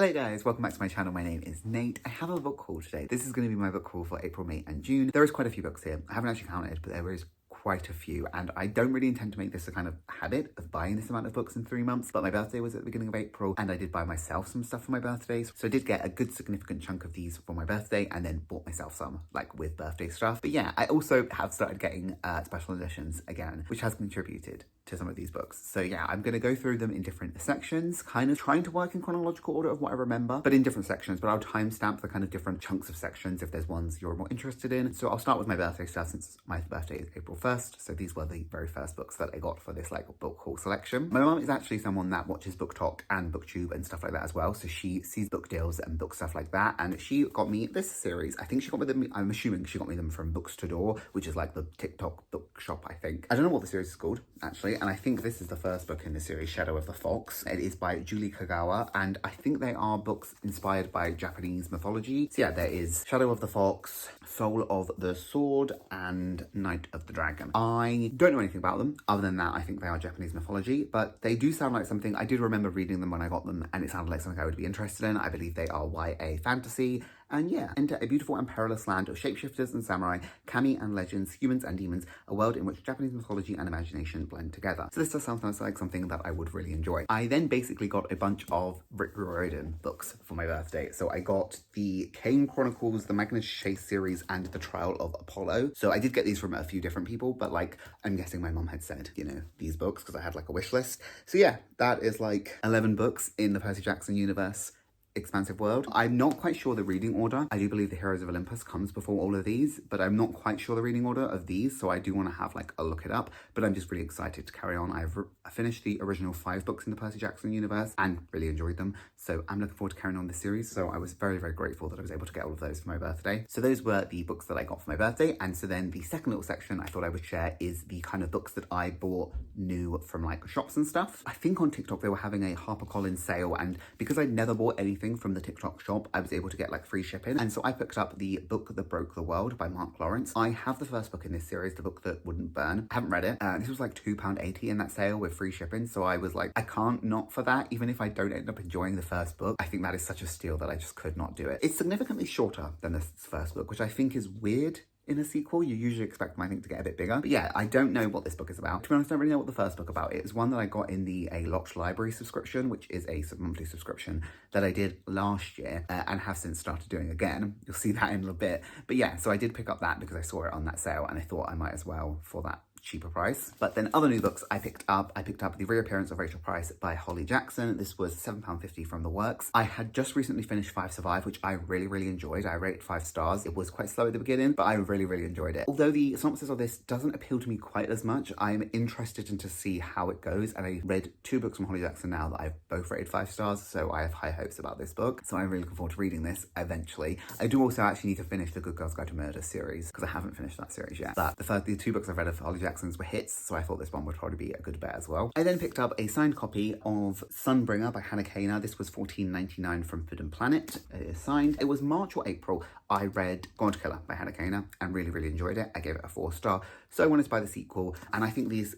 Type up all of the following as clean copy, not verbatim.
Hello guys, welcome back to my channel. My name is Nate. I have a book haul today. This is going to be my book haul for April, May and June. There is quite a few books here. I haven't actually counted, but there is quite a few, and I don't really intend to make this a kind of habit of buying this amount of books in 3 months, but my birthday was at the beginning of April and I did buy myself some stuff for my birthday, so I did get a good significant chunk of these for my birthday and then bought myself some like with birthday stuff. But yeah, I also have started getting special editions again, which has contributed to some of these books. So yeah, I'm going to go through them in different sections, kind of trying to work in chronological order of what I remember, but in different sections, but I'll timestamp the kind of different chunks of sections if there's ones you're more interested in. So I'll start with my birthday stuff since my birthday is April 1st. So these were the very first books that I got for this like book haul selection. My mum is actually someone that watches BookTok and BookTube and stuff like that as well. So she sees book deals and book stuff like that. And she got me this series. I think she got me them, I'm assuming she got me them from Books to Door, which is like the TikTok bookshop, I think. I don't know what the series is called actually. And I think this is the first book in the series, Shadow of the Fox. It is by Julie Kagawa. And I think they are books inspired by Japanese mythology. So yeah, there is Shadow of the Fox, Soul of the Sword, and Night of the Dragon. I don't know anything about them other than that I think they are Japanese mythology, but they do sound like something I did remember reading them when I got them, and it sounded like something I would be interested in. I believe they are YA fantasy. And yeah, enter a beautiful and perilous land of shapeshifters and samurai, kami and legends, humans and demons, a world in which Japanese mythology and imagination blend together. So this does sound like something that I would really enjoy. I then basically got a bunch of Rick Riordan books for my birthday. So I got the Kane Chronicles, the Magnus Chase series, and the Trial of Apollo. So I did get these from a few different people, but like, I'm guessing my mum had said, you know, these books because I had like a wish list. So yeah, that is like 11 books in the Percy Jackson universe expansive world. I'm not quite sure the reading order. I do believe the Heroes of Olympus comes before all of these, but I'm not quite sure the reading order of these, so I do want to have like a look it up, but I'm just really excited to carry on. I've finished the original 5 books in the Percy Jackson universe and really enjoyed them, so I'm looking forward to carrying on this series. So I was very, very grateful that I was able to get all of those for my birthday. So those were the books that I got for my birthday, and so then the second little section I thought I would share is the kind of books that I bought new from like shops and stuff. I think on TikTok they were having a HarperCollins sale, and because I'd never bought anything from the TikTok shop, I was able to get like free shipping, and so I picked up the book that broke the world by Mark Lawrence. I have the first book in this series, the book that wouldn't burn. I haven't read it. This was like £2.80 in that sale with free shipping, so I was like, I can't not for that. Even if I don't end up enjoying the first book, I think that is such a steal that I just could not do it. It's significantly shorter than this first book, which I think is weird. In a sequel, you usually expect them, I think, to get a bit bigger. But yeah, I don't know what this book is about. To be honest, I don't really know what the first book about is. One that I got in the A Locked Library subscription, which is a monthly subscription that I did last year and have since started doing again. You'll see that in a little bit. But yeah, so I did pick up that because I saw it on that sale and I thought I might as well for that cheaper price. But then other new books I picked up The Reappearance of Rachel Price by Holly Jackson. This was £7.50 from the works. I had just recently finished 5 Survive, which I really, really enjoyed. I rated 5 stars. It was quite slow at the beginning, but I really, really enjoyed it. Although the synopsis of this doesn't appeal to me quite as much, I'm interested in to see how it goes. And I read 2 books from Holly Jackson now that I've both rated 5 stars, so I have high hopes about this book. So I'm really looking forward to reading this eventually. I do also actually need to finish the Good Girls Guide to Murder series because I haven't finished that series yet. But the 2 books I've read of Holly Jackson's were hits, so I thought this one would probably be a good bet as well. I then picked up a signed copy of Sunbringer by Hannah Kana. This was $14.99 from Food and Planet. It is signed. It was March or April. I read God Killer by Hannah Kana and really, really enjoyed it. I gave it a 4-star. So I wanted to buy the sequel, and I think these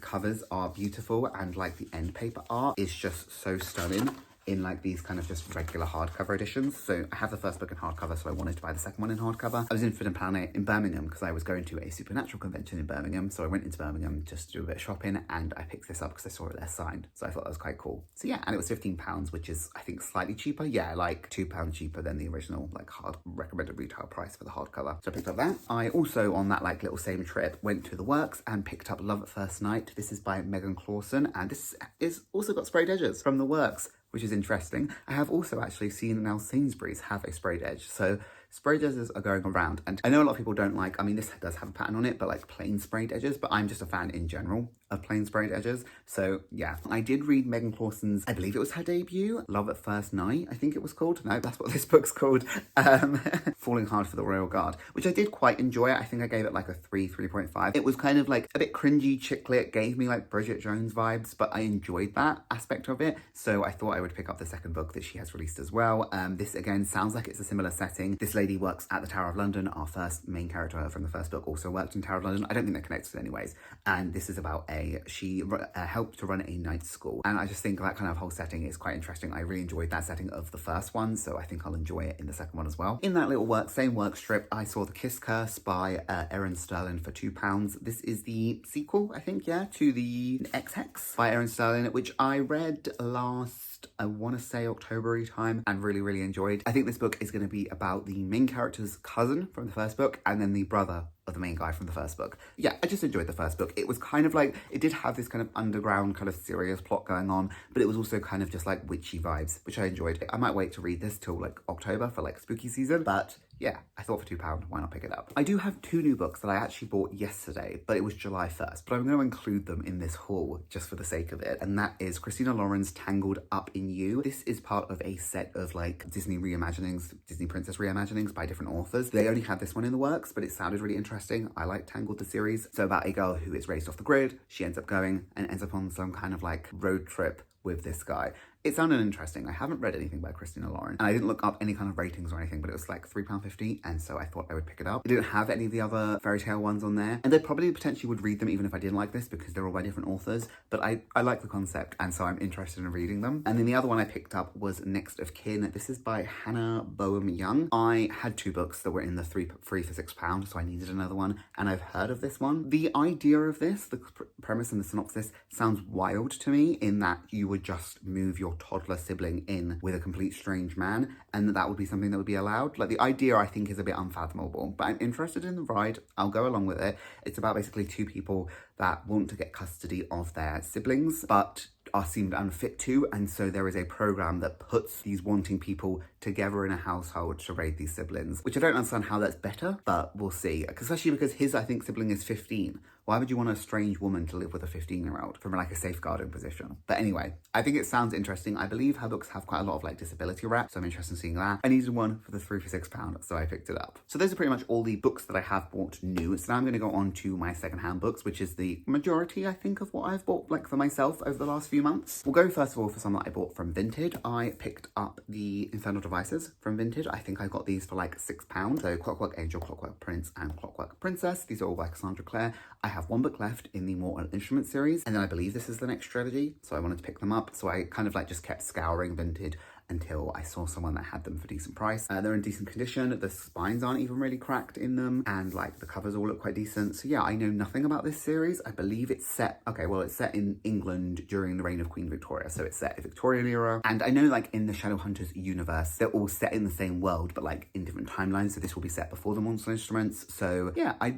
covers are beautiful, and like the end paper art is just so stunning in like these kind of just regular hardcover editions. So I have the first book in hardcover, so I wanted to buy the second one in hardcover. I was in Food and Planet in Birmingham because I was going to a supernatural convention in Birmingham. So I went into Birmingham just to do a bit of shopping, and I picked this up because I saw it there signed. So I thought that was quite cool. So yeah, and it was £15, which is I think slightly cheaper. Yeah, like £2 cheaper than the original like hard recommended retail price for the hardcover. So I picked up that. I also on that like little same trip went to the works and picked up Love at First Night. This is by Megan Clawson, and this is also got sprayed edges from the works, which is interesting. I have also actually seen now Sainsbury's have a sprayed edge. So sprayed edges are going around, and I know a lot of people don't like, I mean, this does have a pattern on it, but like plain sprayed edges, but I'm just a fan in general of plain sprayed edges. So yeah, I did read Megan Clawson's, I believe it was her debut, Love at First Night, I think it was called. No, that's what this book's called. Falling Hard for the Royal Guard, which I did quite enjoy. I think I gave it like a 3.5. It was kind of like a bit cringy chick lit, gave me like Bridget Jones vibes, but I enjoyed that aspect of it. So I thought I would pick up the second book that she has released as well. This again sounds like it's a similar setting. This lady works at the Tower of London. Our first main character from the first book also worked in Tower of London. I don't think they're connected anyways. And this is about a she helped to run a night school. And I just think that kind of whole setting is quite interesting. I really enjoyed that setting of the first one, so I think I'll enjoy it in the second one as well. In that little same work strip, I saw The Kiss Curse by Erin Sterling for £2. This is the sequel, I think, yeah, to the X-Hex by Erin Sterling, which I read last, I want to say October time, and really enjoyed. I think this book is going to be about the main character's cousin from the first book and then the brother of the main guy from the first book. Yeah, I just enjoyed the first book. It was kind of like, it did have this kind of underground kind of serious plot going on, but it was also kind of just like witchy vibes, which I enjoyed. I might wait to read this till like October for like spooky season, but yeah, I thought for £2, why not pick it up? I do have 2 new books that I actually bought yesterday, but it was July 1st, but I'm going to include them in this haul just for the sake of it, and that is Christina Lauren's Tangled Up in You. This is part of a set of like Disney reimaginings, Disney princess reimaginings by different authors. They only had this one in the works, but it sounded really interesting. I like Tangled the series. So about a girl who is raised off the grid, she ends up going and ends up on some kind of like road trip with this guy. It sounded interesting. I haven't read anything by Christina Lauren, and I didn't look up any kind of ratings or anything, but it was like £3.50, and so I thought I would pick it up. It didn't have any of the other fairy tale ones on there, and I probably potentially would read them even if I didn't like this because they're all by different authors, but I like the concept, and so I'm interested in reading them. And then the other one I picked up was Next of Kin. This is by Hannah Boehm Young. I had 2 books that were in the free for £6, so I needed another one, and I've heard of this one. The idea of this, the premise and the synopsis, sounds wild to me in that you would just move your toddler sibling in with a complete strange man, and that would be something that would be allowed. Like, the idea I think is a bit unfathomable, but I'm interested in the ride. I'll go along with it. It's about basically 2 people that want to get custody of their siblings, but are seemed unfit to, and so there is a program that puts these wanting people together in a household to raise these siblings, which I don't understand how that's better, but we'll see. Especially because his, I think, sibling is 15. Why would you want a strange woman to live with a 15-year-old from like a safeguarding position? But anyway, I think it sounds interesting. I believe her books have quite a lot of like disability wraps, so I'm interested in seeing that. I needed one for the 3 for £6, so I picked it up. So those are pretty much all the books that I have bought new. So now I'm going to go on to my secondhand books, which is the majority, I think, of what I've bought like for myself over the last few months. We'll go first of all for some that I bought from Vinted. I picked up the Infernal Devices from Vinted. I think I got these for like £6. So Clockwork Angel, Clockwork Prince, and Clockwork Princess. These are all by Cassandra Clare. I have 1 book left in the Mortal Instruments series, and then I believe this is the next trilogy, so I wanted to pick them up. So I kind of like just kept scouring Vinted until I saw someone that had them for decent price. They're in decent condition. The spines aren't even really cracked in them, and like the covers all look quite decent. So yeah, I know nothing about this series. I believe it's set, okay, well, it's set in England during the reign of Queen Victoria, so it's set in Victorian era. And I know like in the Shadowhunters universe, they're all set in the same world, but like in different timelines. So this will be set before the Monster Instruments. So yeah, I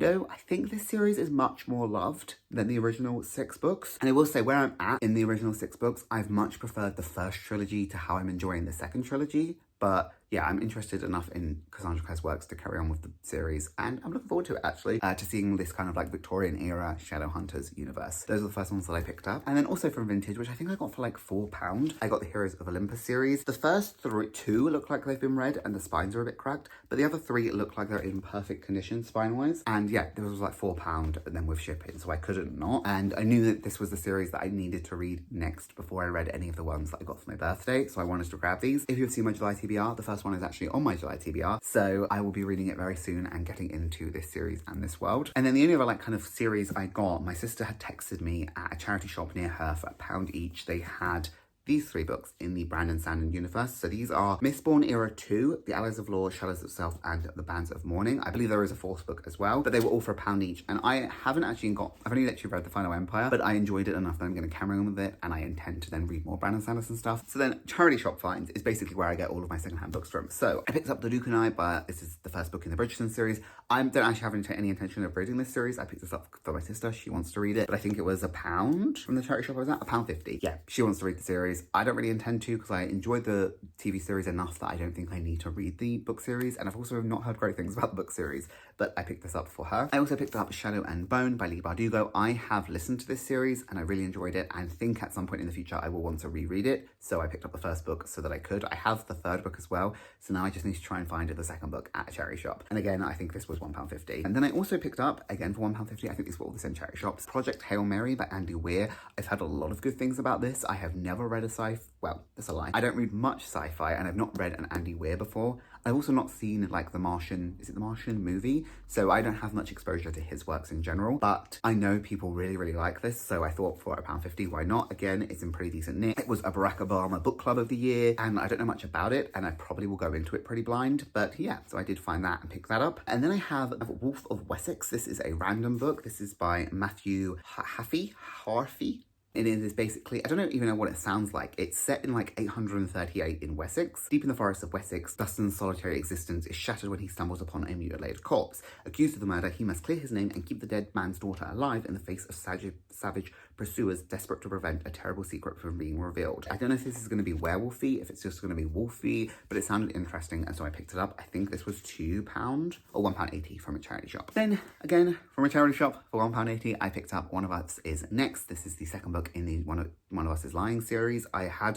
think this series is much more loved than the original 6 books. And I will say, where I'm at in the original 6 books, I've much preferred the first trilogy to how I'm enjoying the second trilogy. But yeah, I'm interested enough in Cassandra Clare's works to carry on with the series, and I'm looking forward to it actually, to seeing this kind of like Victorian era Shadowhunters universe. Those are the first ones that I picked up. And then also from Vintage, which I think I got for like £4, I got the Heroes of Olympus series. The first 2 look like they've been read and the spines are a bit cracked, but the other 3 look like they're in perfect condition spine-wise. And yeah, this was like £4 and then with shipping, so I couldn't not. And I knew that this was the series that I needed to read next before I read any of the ones that I got for my birthday, so I wanted to grab these. If you've seen my July TBR, the first one is actually on my July TBR, so I will be reading it very soon and getting into this series and this world. And then the only other like kind of series I got, my sister had texted me at a charity shop near her for £1 each. They had these 3 books in the Brandon Sanderson universe. So these are Mistborn Era 2, The Allies of Law, Shadows of Self, and The Bands of Mourning. I believe there is a 4th book as well, but they were all for £1 each. And I've only actually read The Final Empire, but I enjoyed it enough that I'm going to carry on with it, and I intend to then read more Brandon Sanderson stuff. So then charity shop finds is basically where I get all of my secondhand books from. So I picked up The Duke and I, but this is the first book in the Bridgerton series. I don't actually have any intention of reading this series. I picked this up for my sister. She wants to read it, but I think it was £1 from the charity shop I was at, £1.50. Yeah, she wants to read the series. I don't really intend to, because I enjoyed the TV series enough that I don't think I need to read the book series, and I've also not heard great things about the book series, but I picked this up for her. I also picked up Shadow and Bone by Lee Bardugo. I have listened to this series and I really enjoyed it, and think at some point in the future I will want to reread it, so I picked up the first book so that I could. I have the 3rd book as well, so now I just need to try and find the 2nd book at a charity shop. And again, I think this was £1.50. And then I also picked up, again for £1.50, I think these were all the same charity shops, Project Hail Mary by Andy Weir. I've heard a lot of good things about this. I have never read read a well, that's a lie. I don't read much sci-fi, and I've not read an Andy Weir before. I've also not seen like The Martian, is it The Martian movie? So I don't have much exposure to his works in general, but I know people really, really like this. So I thought for £1.50, why not? Again, it's in pretty decent nick. It was a Barack Obama book club of the year, and I don't know much about it, and I probably will go into it pretty blind, but yeah, so I did find that and pick that up. And then I have Wolf of Wessex. This is a random book. This is by Matthew Harfy. It is basically, I don't even know what it sounds like. It's set in like 838 in Wessex. Deep in the forest of Wessex, Dustin's solitary existence is shattered when he stumbles upon a mutilated corpse. Accused of the murder, he must clear his name and keep the dead man's daughter alive in the face of savage pursuers desperate to prevent a terrible secret from being revealed. I don't know if this is going to be werewolfy, if it's just going to be wolfy, but it sounded interesting, and so I picked it up. I think this was £2 or £1.80 from a charity shop. Then, again, from a charity shop for £1.80, I picked up One of Us is Next. This is the second book in the One of Us is Lying series.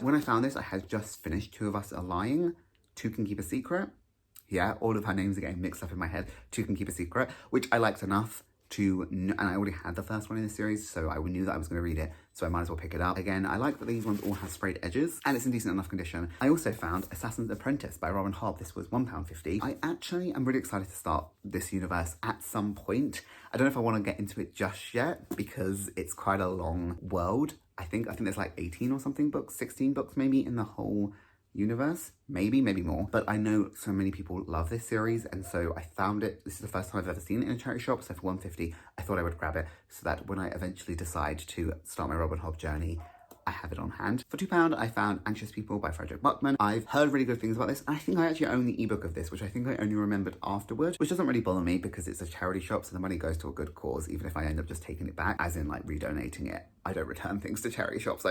When I found this, I had just finished Two of Us are Lying. Two Can Keep a Secret. Yeah, all of her names are getting mixed up in my head. Two Can Keep a Secret, which I liked enough and I already had the first one in the series, so I knew that I was going to read it, so I might as well pick it up. Again, I like that these ones all have sprayed edges, and it's in decent enough condition. I also found Assassin's Apprentice by Robin Hobb. This was £1.50. I actually am really excited to start this universe at some point. I don't know if I want to get into it just yet, because it's quite a long world. I think there's like 18 or something books, 16 books maybe in the whole universe, maybe more, but I know so many people love this series, and so I found it. This is the first time I've ever seen it in a charity shop, so for £1.50 I thought I would grab it, so that when I eventually decide to start my Robin Hobb journey, I have it on hand. For £2 I found Anxious People by Frederick Buckman. I've heard really good things about this. I think I actually own the ebook of this, which I think I only remembered afterwards, which doesn't really bother me because it's a charity shop, so the money goes to a good cause, even if I end up just taking it back, as in like redonating it. I don't return things to charity shops.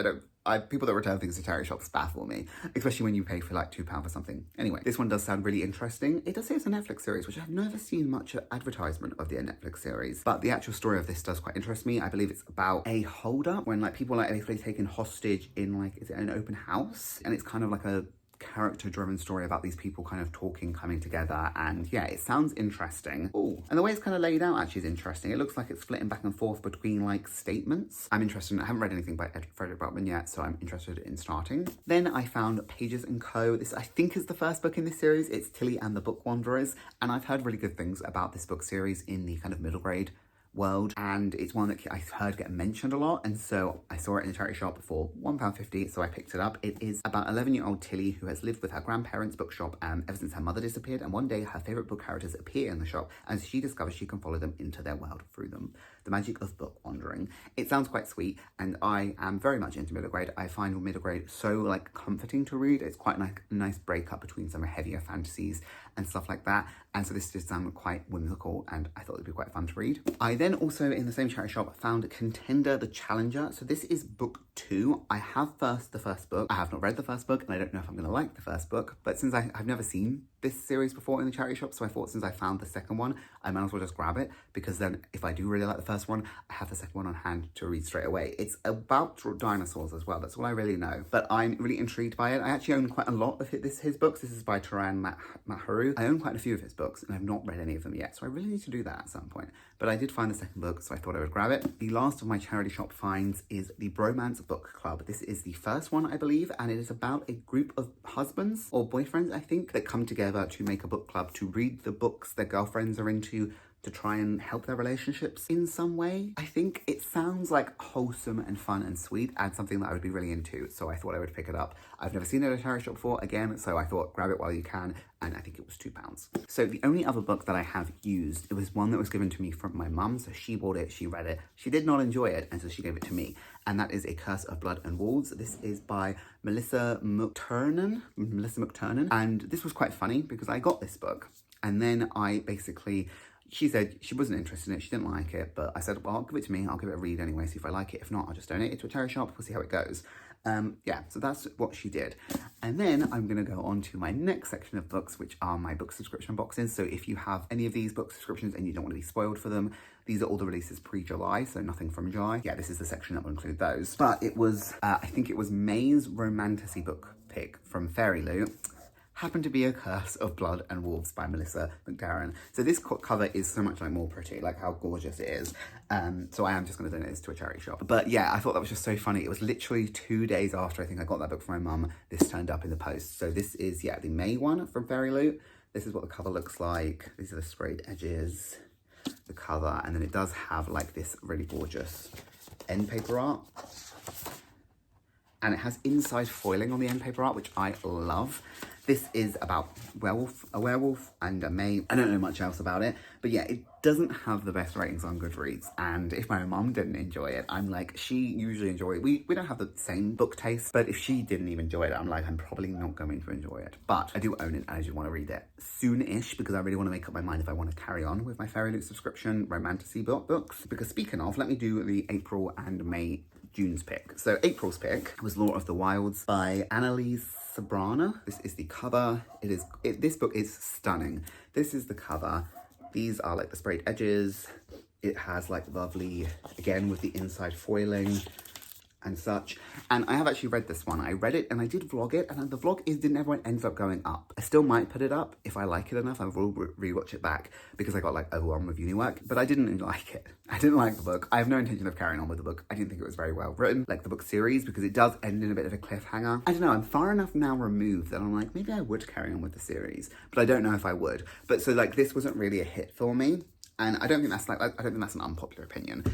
People that return things to charity shops baffle me, especially when you pay for like £2 for something. Anyway, this one does sound really interesting. It does say it's a Netflix series, which I've never seen much advertisement of the Netflix series, but the actual story of this does quite interest me. I believe it's about a hold-up when like people are like basically taken hostage in like, is it an open house? And it's kind of like a character-driven story about these people kind of talking, coming together, and yeah, it sounds interesting. Oh, and the way it's kind of laid out actually is interesting. It looks like it's flitting back and forth between like statements. I'm interested. I haven't read anything by Frederick Buckman yet, so I'm interested in starting. Then I found Pages & Co. This I think is the first book in this series. It's Tilly and the Book Wanderers, and I've heard really good things about this book series in the kind of middle grade world, and it's one that I've heard get mentioned a lot, and so I saw it in a charity shop for £1.50, so I picked it up. It is about 11-year-old Tilly, who has lived with her grandparents' bookshop ever since her mother disappeared, and one day her favourite book characters appear in the shop, and she discovers she can follow them into their world through them. The magic of book wandering. It sounds quite sweet, and I am very much into middle grade. I find middle grade so like comforting to read. It's quite like a nice breakup between some heavier fantasies and stuff like that, and so this did sound quite whimsical, and I thought it'd be quite fun to read. I then also in the same charity shop found Contender the Challenger. So this is book 2. I have the first book. I have not read the first book, and I don't know if I'm going to like the first book, but since I've never seen this series before in the charity shop, so I thought since I found the second one, I might as well just grab it, because then if I do really like the first one, I have the second one on hand to read straight away. It's about dinosaurs as well. That's all I really know, but I'm really intrigued by it. I actually own quite a lot of his books. This is by Taran Maharu. I own quite a few of his books, and I've not read any of them yet, so I really need to do that at some point. But I did find the second book, so I thought I would grab it. The last of my charity shop finds is the Bromance Book Club. This is the first one, I believe, and it is about a group of husbands or boyfriends, I think, that come together to make a book club to read the books their girlfriends are into, to try and help their relationships in some way. I think it sounds like wholesome and fun and sweet, and something that I would be really into, so I thought I would pick it up. I've never seen it at a charity shop before, again, so I thought grab it while you can, and I think it was £2. So the only other book that I have used, it was one that was given to me from my mum, so she bought it, she read it, she did not enjoy it, and so she gave it to me, and that is A Curse of Blood and Wolves. This is by Melissa McTernan, and this was quite funny because I got this book, and then she said she wasn't interested in it, she didn't like it, but I said, well, give it to me, I'll give it a read anyway, see if I like it. If not, I'll just donate it to a charity shop, we'll see how it goes. Yeah, so that's what she did. And then I'm going to go on to my next section of books, which are my book subscription boxes. So if you have any of these book subscriptions and you don't want to be spoiled for them, these are all the releases pre-July, so nothing from July. Yeah, this is the section that will include those. But it was, I think it was May's Romantasy book pick from Fairy Loot. happened to be A Curse of Blood and Wolves by Melissa McDarren. So this cover is so much like more pretty, like how gorgeous it is. So I am just going to donate this to a charity shop. But yeah, I thought that was just so funny. It was literally 2 days after I think I got that book from my mum, this turned up in the post. So this is, yeah, the May one from Fairy Loot. This is what the cover looks like. These are the sprayed edges, the cover, and then it does have like this really gorgeous end paper art. And it has inside foiling on the end paper art, which I love. This is about a werewolf and a May. I don't know much else about it, but yeah, it doesn't have the best ratings on Goodreads. And if my mum didn't enjoy it, I'm like, she usually enjoys it. We don't have the same book taste, but if she didn't even enjoy it, I'm like, I'm probably not going to enjoy it. But I do own it and I do want to read it soon-ish because I really want to make up my mind if I want to carry on with my Fairy Loot subscription romantasy books. Because speaking of, let me do the April and May June's pick. So April's pick was Lore of the Wilds by Annalise Sabrana. This is the cover. This book is stunning. This is the cover. These are like the sprayed edges. It has like lovely, again with the inside foiling and such. And I have actually read this one. I read it and I did vlog it, and the vlog never ends up going up. I still might put it up if I like it enough. I will rewatch it back because I got like overwhelmed with uni work, but I didn't like it. I didn't like the book. I have no intention of carrying on with the book. I didn't think it was very well written, like the book series, because it does end in a bit of a cliffhanger. I don't know, I'm far enough now removed that I'm like, maybe I would carry on with the series, but I don't know if I would. But so like this wasn't really a hit for me. And I don't think that's an unpopular opinion.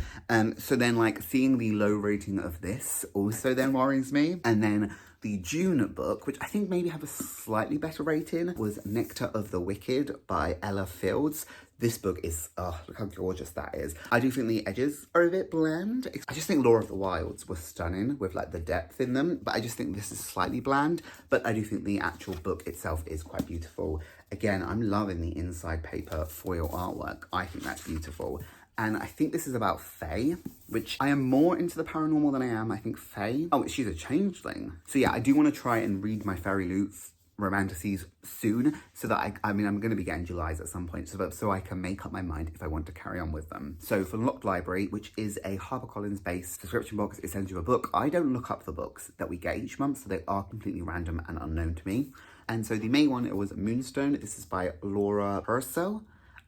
So then like seeing the low rating of this also then worries me. And then the June book, which I think maybe have a slightly better rating, was Nectar of the Wicked by Ella Fields. This book is, oh, look how gorgeous that is. I do think the edges are a bit bland. I just think Lore of the Wilds was stunning with like the depth in them, but I just think this is slightly bland. But I do think the actual book itself is quite beautiful. Again, I'm loving the inside paper foil artwork. I think that's beautiful. And I think this is about Faye, which I am more into the paranormal than I am, I think, Faye. Oh, she's a changeling. So yeah, I do want to try and read my Fairy Loot romantasies soon, so that I'm going to be getting July's at some point, so I can make up my mind if I want to carry on with them. So for Locked Library, which is a HarperCollins based subscription box, it sends you a book. I don't look up the books that we get each month, so they are completely random and unknown to me. And so the May one, it was Moonstone. This is by Laura Purcell.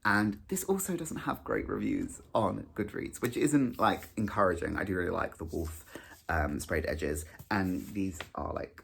And this also doesn't have great reviews on Goodreads, which isn't like encouraging. I do really like the wolf sprayed edges, and these are like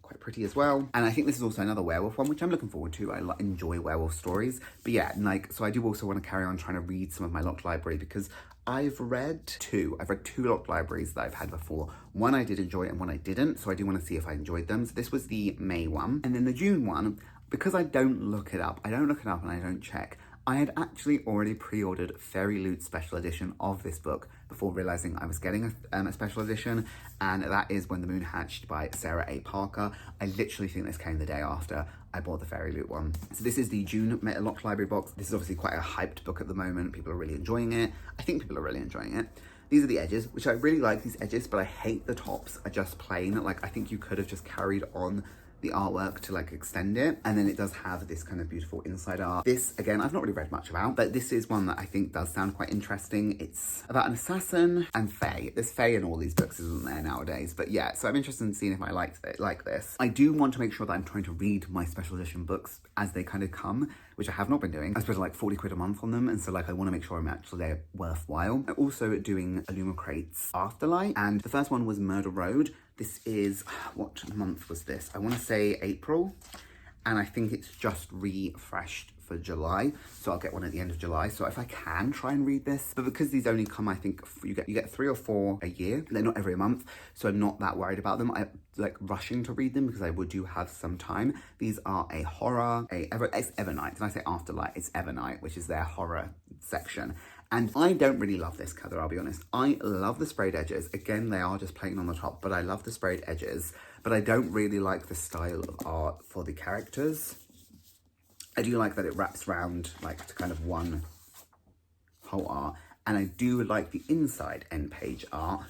quite pretty as well. And I think this is also another werewolf one, which I'm looking forward to. I enjoy werewolf stories. But yeah, like, so I do also want to carry on trying to read some of my Locked Library, because I've read two Locked Libraries that I've had before. One I did enjoy and one I didn't, so I do want to see if I enjoyed them. So this was the May one. And then the June one, because I don't look it up and I don't check, I had actually already pre-ordered Fairy Loot special edition of this book before realizing I was getting a special edition, and that is When the Moon Hatched by Sarah A. Parker. I literally think this came the day after I bought the Fairy Loot one. So this is the June Meta Locked Library box. This is obviously quite a hyped book at the moment. People are really enjoying it. I think people are really enjoying it. These are the edges, which I really like these edges, but I hate the tops are just plain. Like, I think you could have just carried on the artwork to like extend it. And then it does have this kind of beautiful inside art. This, again, I've not really read much about, but this is one that I think does sound quite interesting. It's about an assassin and Fae. There's Fae in all these books, isn't there, nowadays? But yeah, so I'm interested in seeing if I like this. I do want to make sure that I'm trying to read my special edition books as they kind of come, which I have not been doing. I spend like 40 quid a month on them, and so like I want to make sure I'm actually worthwhile. I'm also doing Illumicrate's Afterlight, and the first one was Murder Road. This is, what month was this? I want to say April, and I think it's just refreshed for July, so I'll get one at the end of July. So if I can try and read this, but because these only come, I think you get 3 or 4 a year, they're not every month, so I'm not that worried about them. I'm like rushing to read them because I do have some time. These are a horror, it's Evernight. When I say Afterlight, it's Evernight, which is their horror section. And I don't really love this cover, I'll be honest. I love the sprayed edges. Again, they are just plain on the top, but I love the sprayed edges. But I don't really like the style of art for the characters. I do like that it wraps around like to kind of one whole art. And I do like the inside end page art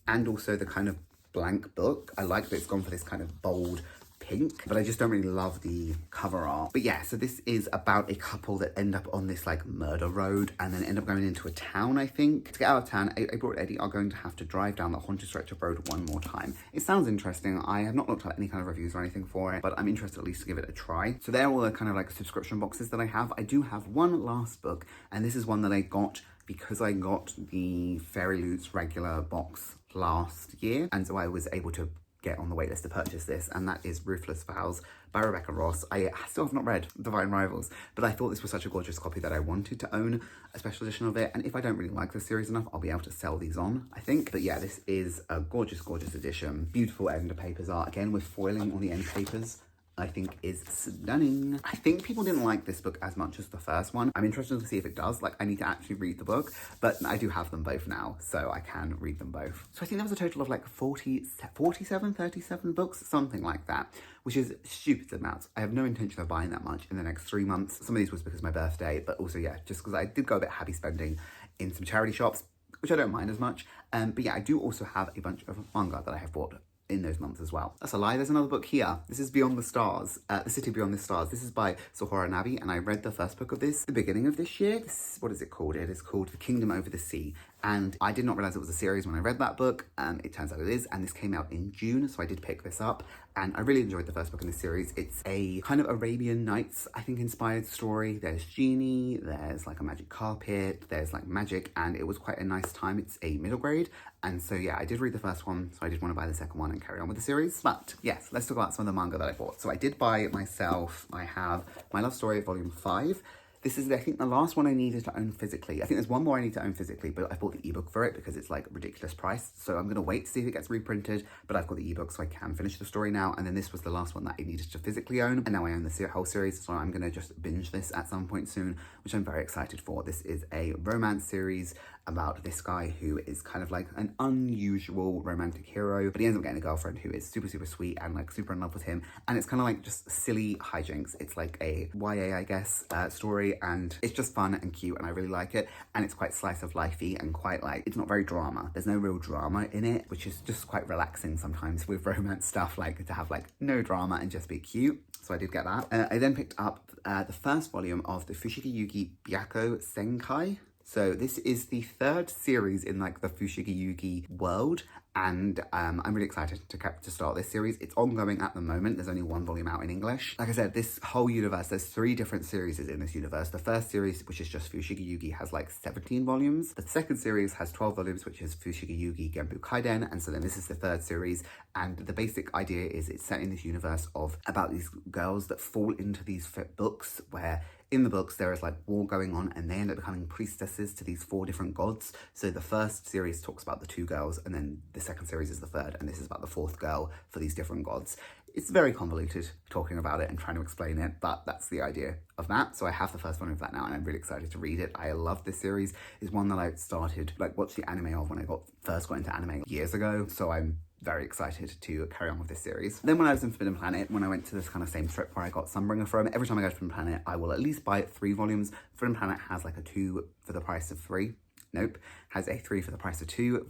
and also the kind of blank book. I like that it's gone for this kind of bold pink, but I just don't really love the cover art. But yeah, so this is about a couple that end up on this like murder road and then end up going into a town, I think. To get out of town, April and Eddie are going to have to drive down the haunted stretch of road one more time. It sounds interesting. I have not looked at any kind of reviews or anything for it, but I'm interested at least to give it a try. So they're all the kind of like subscription boxes that I have. I do have one last book, and this is one that I got because I got the Fairy Loots regular box last year, and so I was able to get on the waitlist to purchase this, and that is Ruthless Vows by Rebecca Ross. I still have not read Divine Rivals, but I thought this was such a gorgeous copy that I wanted to own a special edition of it, and if I don't really like the series enough, I'll be able to sell these on, I think. But yeah, this is a gorgeous, gorgeous edition. Beautiful end papers art, again with foiling on the end papers. I think is stunning. I think people didn't like this book as much as the first one. I'm interested to see if it does. Like, I need to actually read the book, but I do have them both now, so I can read them both. So I think that was a total of like 37 books, something like that, which is stupid amounts. I have no intention of buying that much in the next 3 months. Some of these was because of my birthday, but also, yeah, just because I did go a bit happy spending in some charity shops, which I don't mind as much. But yeah, I do also have a bunch of manga that I have bought in those months as well. That's a lie, there's another book here. This is Beyond the Stars, The City Beyond the Stars. This is by Sohora Nabi, and I read the first book of this at the beginning of this year. What is it called? It is called The Kingdom Over the Sea. And I did not realize it was a series when I read that book. It turns out it is, and this came out in June, so I did pick this up, and I really enjoyed the first book in this series. It's a kind of Arabian Nights, I think, inspired story. There's genie, there's like a magic carpet, there's like magic, and it was quite a nice time. It's a middle grade, and so yeah, I did read the first one, so I did want to buy the second one and carry on with the series. But yes, let's talk about some of the manga that I bought. So I did buy myself, I have My Love Story Volume 5. This is, I think, the last one I needed to own physically. I think there's one more I need to own physically, but I bought the ebook for it because it's like a ridiculous price. So I'm going to wait to see if it gets reprinted, but I've got the ebook so I can finish the story now. And then this was the last one that I needed to physically own. And now I own the whole series, so I'm going to just binge this at some point soon, which I'm very excited for. This is a romance series about this guy who is kind of like an unusual romantic hero, but he ends up getting a girlfriend who is super, super sweet and like super in love with him. And it's kind of like just silly hijinks. It's like a YA, I guess, story, and it's just fun and cute, and I really like it. And it's quite slice of lifey and quite like, it's not very drama. There's no real drama in it, which is just quite relaxing sometimes with romance stuff, like to have like no drama and just be cute. So I did get that. I then picked up the first volume of the Fushigi Yugi Byakko Senkai. So this is the third series in like the Fushigi Yugi world, and I'm really excited to start this series. It's ongoing at the moment. There's only one volume out in English. Like I said, this whole universe, there's 3 different series in this universe. The first series, which is just Fushigi Yugi, has like 17 volumes. The second series has 12 volumes, which is Fushigi Yugi Genbu Kaiden, and so then this is the third series. And the basic idea is it's set in this universe of about these girls that fall into these books where in the books, there is like war going on, and they end up becoming priestesses to these 4 different gods. So the first series talks about the 2 girls, and then the second series is the third, and this is about the 4th girl for these different gods. It's very convoluted talking about it and trying to explain it, but that's the idea of that. So I have the first volume of that now, and I'm really excited to read it. I love this series. It's one that I started, like, watched the anime of when I first got into anime years ago. So I'm very excited to carry on with this series. Then when I was in Forbidden Planet, when I went to this kind of same trip where I got Sunbringer from, every time I go to Forbidden Planet, I will at least buy 3 volumes. Forbidden Planet has like a 2 for the price of 3. Nope. Has a 3 for the price of 2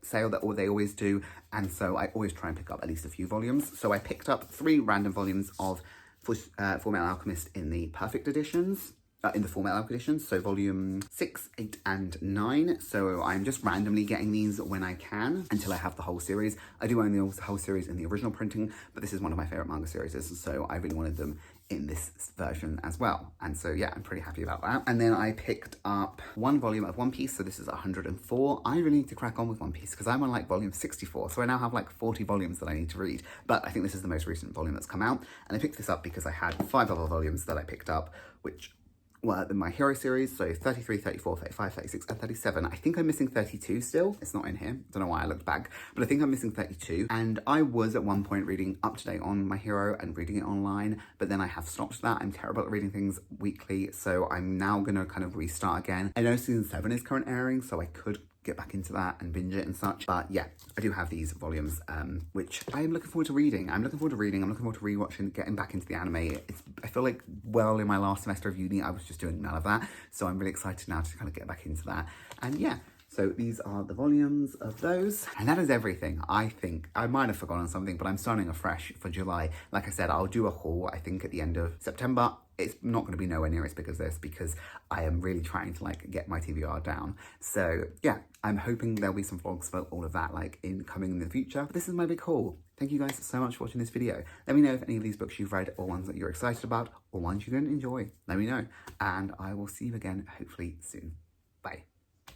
sale that they always do. And so I always try and pick up at least a few volumes. So I picked up 3 random volumes of Fullmetal Alchemist in the Perfect editions. In the Fullmetal editions, so volume 6, 8, and 9. So I'm just randomly getting these when I can until I have the whole series. I do own the whole series in the original printing, but this is one of my favorite manga series, so I really wanted them in this version as well. And so yeah, I'm pretty happy about that. And then I picked up 1 volume of One Piece, so this is 104. I really need to crack on with One Piece because I'm on like volume 64, so I now have like 40 volumes that I need to read. But I think this is the most recent volume that's come out, and I picked this up because I had 5 other volumes that I picked up, which were in my Hero series, so 33, 34, 35, 36, and 37. I think I'm missing 32 still. It's not in here. Don't know why I looked back, but I think I'm missing 32. And I was at one point reading up to date on my Hero and reading it online, but then I have stopped that. I'm terrible at reading things weekly, so I'm now gonna kind of restart again. I know season 7 is current airing, so I could get back into that and binge it and such. But yeah, I do have these volumes, which I'm looking forward to reading. I'm looking forward to rewatching, getting back into the anime. I feel like, well, in my last semester of uni, I was just doing none of that. So I'm really excited now to kind of get back into that. And yeah, So these are the volumes of those. And that is everything. I think I might have forgotten something, but I'm starting afresh for July. Like I said, I'll do a haul, I think, at the end of September. It's not going to be nowhere near as big as this because I am really trying to like get my TBR down. So yeah, I'm hoping there'll be some vlogs for all of that like coming in the future. But this is my big haul. Thank you guys so much for watching this video. Let me know if any of these books you've read or ones that you're excited about or ones you didn't enjoy. Let me know. And I will see you again hopefully soon.